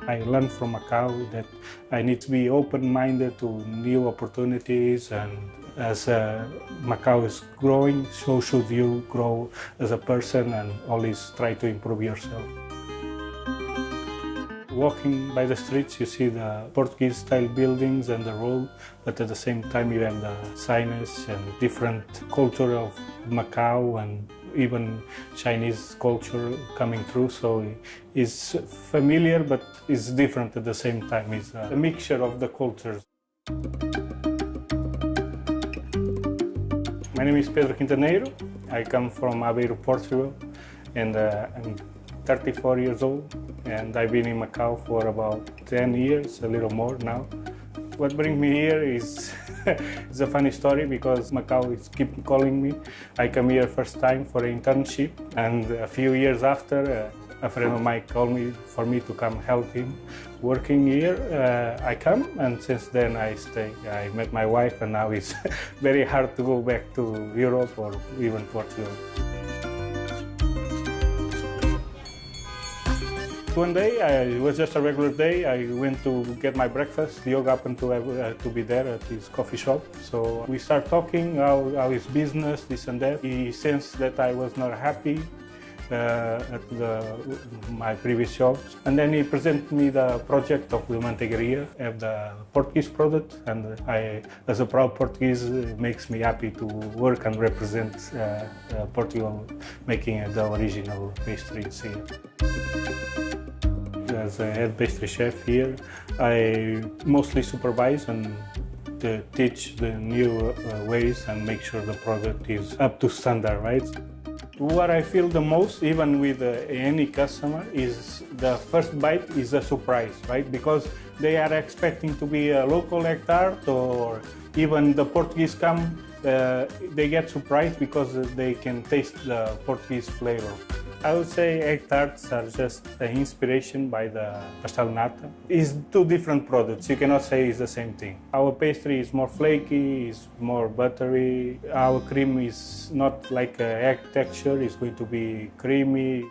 I learned from Macau that I need to be open-minded to new opportunities, and as Macau is growing, so should you grow as a person and always try to improve yourself. Walking by the streets, you see the Portuguese-style buildings and the road, but at the same time you have the signage and different culture of Macau and even Chinese culture coming through. So it's familiar, but it's different at the same time. It's a mixture of the cultures. My name is Pedro Quintaneiro. I come from Aveiro, Portugal, and I'm 34 years old, and I've been in Macau for about 10 years, a little more now. What brings me here is it's a funny story because Macau is keep calling me. I come here first time for an internship, and a few years after, a friend of mine called me for me to come help him working here. I come, and since then I stay. I met my wife, and now it's very hard to go back to Europe or even Portugal. One day, it was just a regular day. I went to get my breakfast. Diogo happened to be there at his coffee shop. So we start talking, how his business, this and that. He sensed that I was not happy at my previous jobs. And then he presented me the project of the Manteigaria, of the Portuguese product. And I, as a proud Portuguese, it makes me happy to work and represent Portugal, making the original pastries here. As a head pastry chef here, I mostly supervise and teach the new ways and make sure the product is up to standard, right? What I feel the most, even with any customer, is the first bite is a surprise, right? Because they are expecting to be a local egg tart, or even the Portuguese come, they get surprised because they can taste the Portuguese flavor. I would say egg tarts are just an inspiration by the pastel nata. It's two different products. You cannot say it's the same thing. Our pastry is more flaky, it's more buttery. Our cream is not like an egg texture, it's going to be creamy.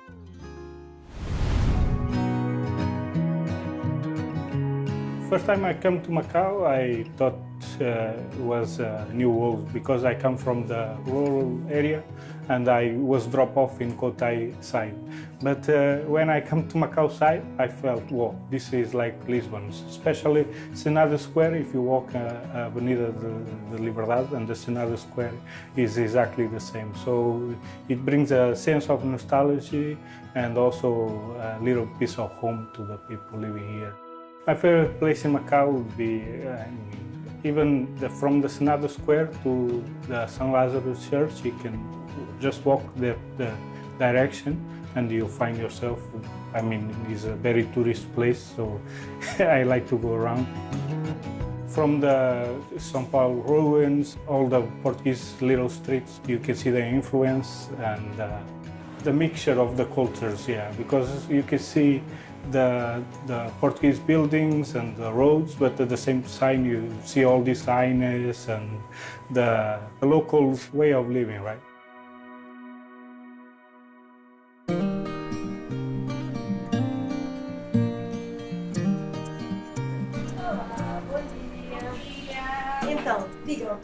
First time I came to Macau, I thought it was a new world because I come from the rural area and I was dropped off in Cotai side. But when I come to Macau side, I felt, whoa, this is like Lisbon. Especially Senado Square, if you walk Avenida de Liberdade, and the Senado Square is exactly the same. So it brings a sense of nostalgia and also a little piece of home to the people living here. My favorite place in Macau would be even from the Senado Square to the San Lazarus Church. You can just walk the direction and you'll find yourself, I mean, it's a very tourist place, so I like to go around. From the São Paulo ruins, all the Portuguese little streets, you can see the influence and the mixture of the cultures, yeah, because you can see the Portuguese buildings and the roads, but at the same time you see all this highness and the local way of living, right? Então, diga.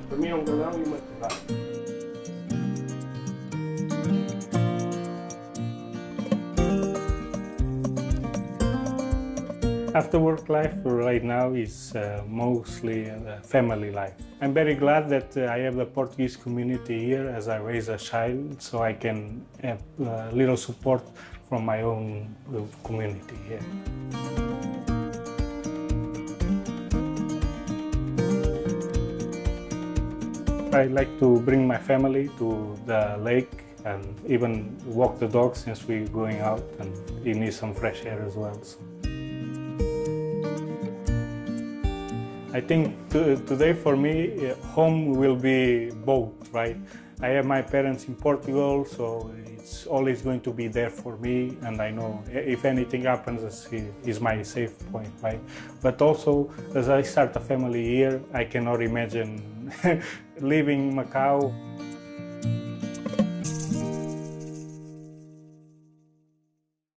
Para mim é galão e uma torrada. After work life right now is mostly family life. I'm very glad that I have the Portuguese community here as I raise a child, so I can have little support from my own community here. I like to bring my family to the lake and even walk the dog since we're going out and he needs some fresh air as well. So. I think today for me, home will be both, right? I have my parents in Portugal, so it's always going to be there for me, and I know if anything happens, it's my safe point, right? But also, as I start a family here, I cannot imagine leaving Macau.